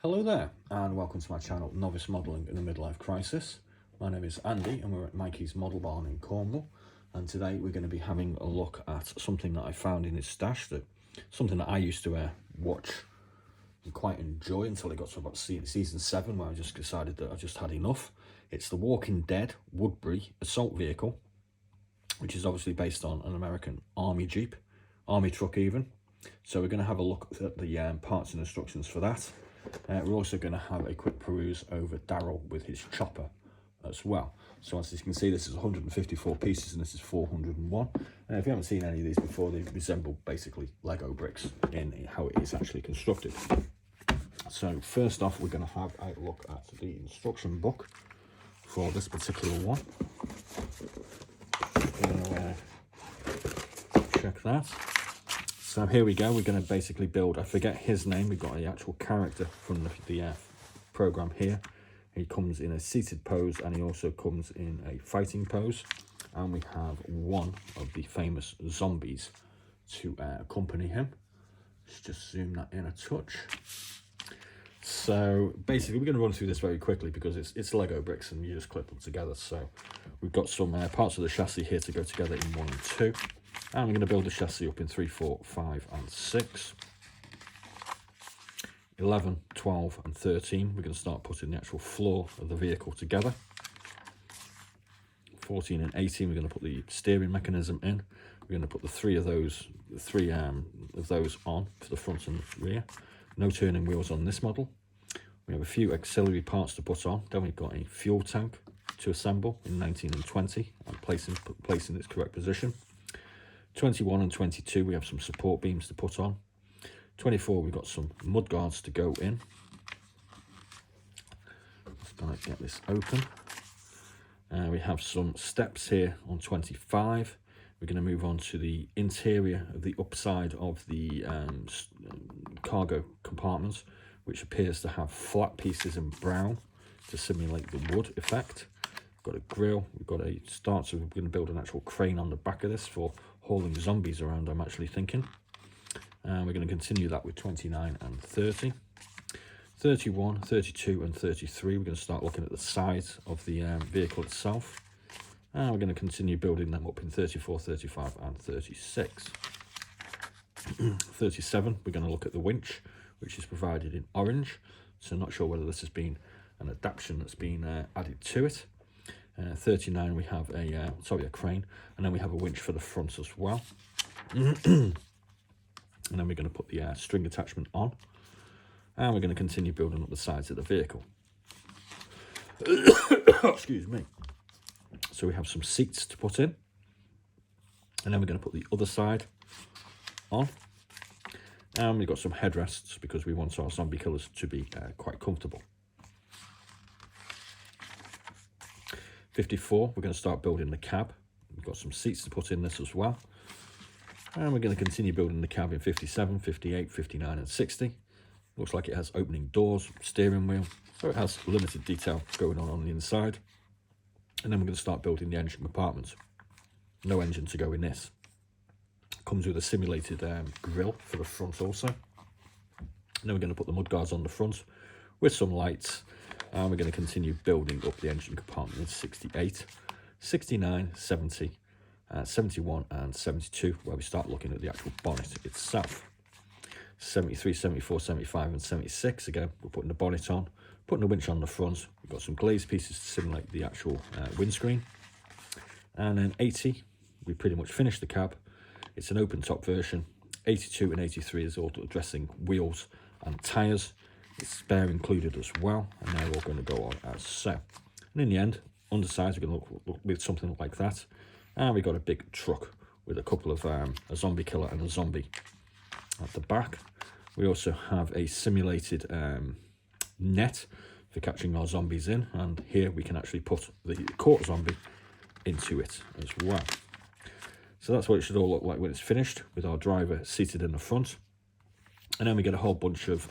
Hello there and welcome to my channel Novice Modelling in a Midlife Crisis. My name is Andy and we're at MIKEY's Model Barn in Cornwall, and today we're going to be having a look at something that I found in his stash, something that I used to watch and quite enjoy until it got to about season 7, where I just decided that I just had enough. It's the Walking Dead Woodbury assault vehicle, which is obviously based on an American army jeep, army truck even. So we're going to have a look at the parts and instructions for that. We're also going to have a quick peruse over Daryl with his chopper as well. So as you can see, this is 154 pieces and this is 401. And if you haven't seen any of these before, they resemble basically Lego bricks in how it is actually constructed. So first off, we're going to have a look at the instruction book for this particular one. Check that. So here we go, we're going to basically build, I forget his name, we've got the actual character from the program here. He comes in a seated pose and he also comes in a fighting pose. And we have one of the famous zombies to accompany him. Let's just zoom that in a touch. So basically we're going to run through this very quickly because it's Lego bricks and you just clip them together. So we've got some parts of the chassis here to go together in 1 and 2. And we're going to build the chassis up in 3, 4, 5 and 6. 11, 12 and 13, we're going to start putting the actual floor of the vehicle together. 14 and 18, we're going to put the steering mechanism in. We're going to put the three of those on for the front and rear. No turning wheels on this model. We have a few auxiliary parts to put on. Then we've got a fuel tank to assemble in 19 and 20 and placing its correct position. 21 and 22, we have some support beams to put on. 24, we've got some mud guards to go in. Just gonna get this open. We have some steps here on 25. We're going to move on to the interior of the upside of the cargo compartment, which appears to have flat pieces in brown to simulate the wood effect. We've got a grill, we've got a start, so we're going to build an actual crane on the back of this for hauling zombies around, I'm actually thinking. And we're going to continue that with 29 and 30. 31, 32 and 33, we're going to start looking at the size of the vehicle itself. And we're going to continue building them up in 34, 35 and 36. 37, we're going to look at the winch, which is provided in orange. So not sure whether this has been an adaptation that's been added to it. 39, we have a crane, and then we have a winch for the front as well. And then we're going to put the string attachment on, and we're going to continue building up the sides of the vehicle. Excuse me. So we have some seats to put in, and then we're going to put the other side on, and we've got some headrests because we want our zombie killers to be quite comfortable. 54, we're going to start building the cab. We've got some seats to put in this as well. And we're going to continue building the cab in 57, 58, 59 and 60. Looks like it has opening doors, steering wheel, so it has limited detail going on the inside. And then we're going to start building the engine compartment. No engine to go in this. Comes with a simulated grille for the front also. And then we're going to put the mudguards on the front with some lights. And we're going to continue building up the engine compartment in 68, 69, 70, 71 and 72, where we start looking at the actual bonnet itself. 73, 74, 75 and 76, again, we're putting the bonnet on, putting the winch on the front. We've got some glazed pieces to simulate the actual windscreen. And then 80, we pretty much finished the cab. It's an open top version. 82 and 83 is all addressing wheels and tyres. It's spare included as well, and they're all going to go on as so. And in the end, undersides, we're going to look with something like that. And we've got a big truck with a couple of a zombie killer and a zombie at the back. We also have a simulated net for catching our zombies in, and here we can actually put the caught zombie into it as well. So that's what it should all look like when it's finished, with our driver seated in the front. And then we get a whole bunch of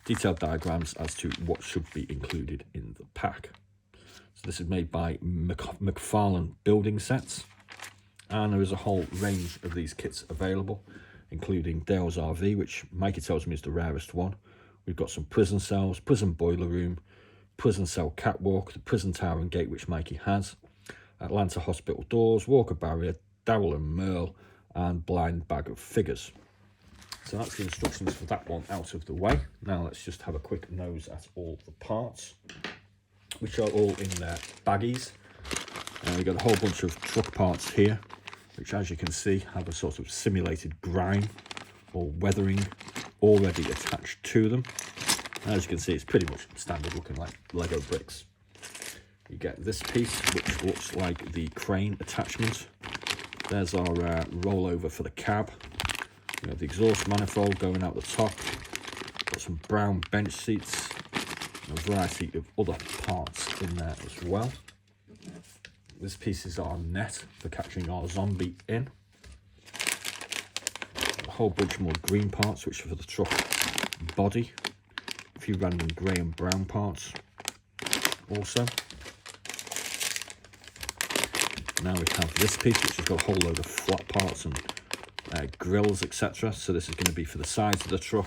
detailed diagrams as to what should be included in the pack. So this is made by Mcfarlane building sets, and there is a whole range of these kits available, including Daryl'S RV, which Mikey tells me is the rarest one. We've got some prison cells, prison boiler room, prison cell catwalk, the prison tower and gate which Mikey has, Atlanta hospital doors, Walker barrier, Daryl and Merle, and blind bag of figures. So that's the instructions for that one out of the way. Now let's just have a quick nose at all the parts, which are all in their baggies. We've got a whole bunch of truck parts here, which as you can see have a sort of simulated grime or weathering already attached to them. And as you can see, it's pretty much standard looking like Lego bricks. You get this piece, which looks like the crane attachment. There's our rollover for the cab. We have the exhaust manifold going out the top. Got some brown bench seats. A variety of other parts in there as well. This piece is our net for catching our zombie in. A whole bunch more green parts, which are for the truck body. A few random grey and brown parts also. Now we have this piece, which has got a whole load of flat parts and grills, etc. So this is going to be for the sides of the truck.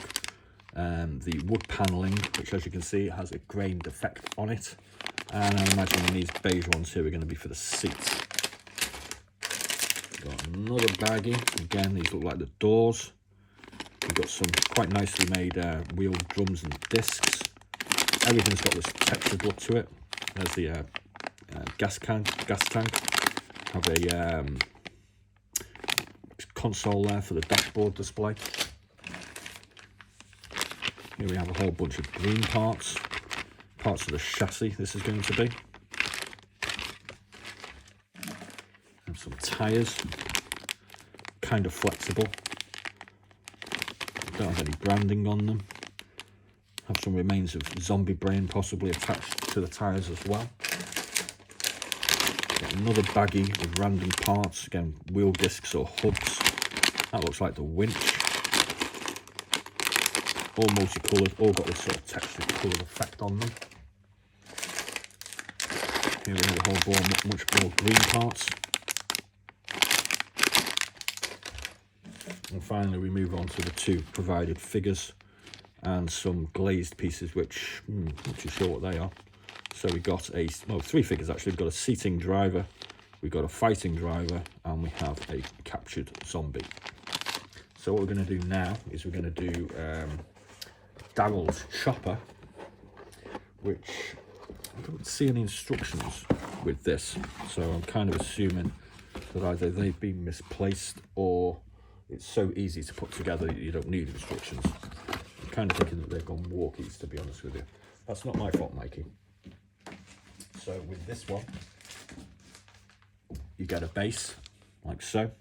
The wood panelling, which as you can see has a grained effect on it. And I'm imagining these beige ones here are going to be for the seats. Got another baggie. Again, these look like the doors. We've got some quite nicely made wheel drums and discs. Everything's got this textured look to it. There's the gas tank. Have a console there for the dashboard display. Here we have a whole bunch of green parts of the chassis this is going to be. And some tyres, kind of flexible. Don't have any branding on them. Have some remains of zombie brain possibly attached to the tyres as well. Got another baggie of random parts, again wheel discs or hubs. That looks like the winch. All multicoloured, all got this sort of textured coloured effect on them. Here we have a whole much more green parts. And finally we move on to the two provided figures and some glazed pieces which, not too sure what they are. So we got three figures actually. We've got a seating driver, we've got a fighting driver, and we have a captured zombie. So what we're going to do now is we're going to do Daryl's chopper, which I don't see any instructions with this, so I'm kind of assuming that either they've been misplaced or it's so easy to put together that you don't need instructions. I'm kind of thinking that they've gone walkies, to be honest with you. That's not my fault, Mikey. So with this one, you get a base like so.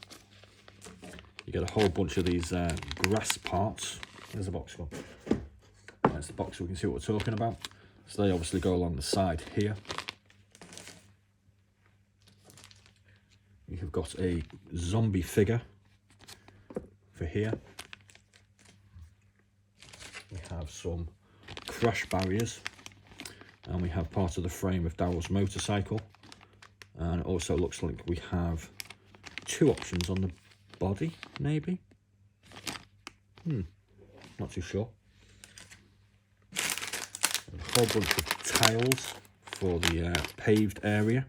You get a whole bunch of these grass parts. There's a box one. There's the box so we can see what we're talking about. So they obviously go along the side here. You have got a zombie figure for here. We have some crash barriers, and we have part of the frame of Daryl's motorcycle. And it also looks like we have two options on the body, maybe. Not too sure. A whole bunch of tiles for the paved area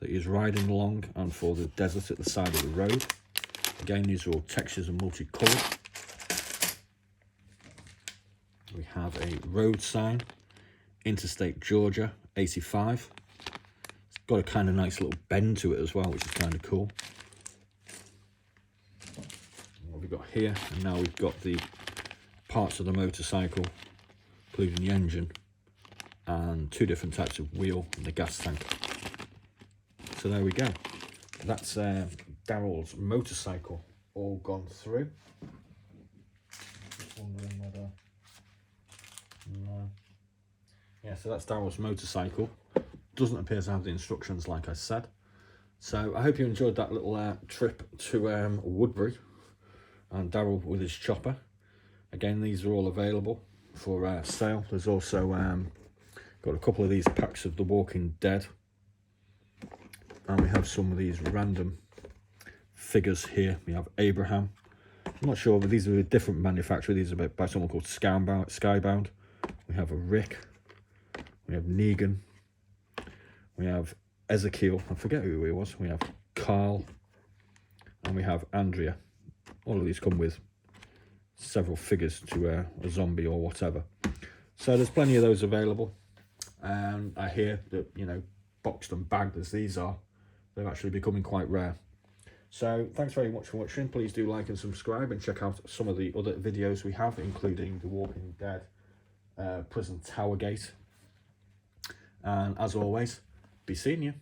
that he's riding along, and for the desert at the side of the road. Again, these are all textures and multicoloured. We have a road sign, Interstate Georgia 85. It's got a kind of nice little bend to it as well, which is kind of cool. What we've got here, and now we've got the parts of the motorcycle, including the engine and two different types of wheel and the gas tank. So there we go. That's Daryl's motorcycle all gone through. Just wondering whether... No. Yeah, so that's Daryl's motorcycle. Doesn't appear to have the instructions like I said. So I hope you enjoyed that little trip to Woodbury and Daryl with his chopper. Again, these are all available for sale. There's also got a couple of these packs of The Walking Dead. And we have some of these random figures here. We have Abraham, I'm not sure, but these are a different manufacturer. These are by someone called Skybound. We have a Rick. We have Negan. We have Ezekiel. I forget who he was. We have Carl. And we have Andrea. All of these come with several figures to a zombie or whatever. So there's plenty of those available. And I hear that, you know, boxed and bagged as these are, they're actually becoming quite rare. So thanks very much for watching. Please do like and subscribe and check out some of the other videos we have, including the Walking Dead Prison Tower Gate. And as always, be seeing you.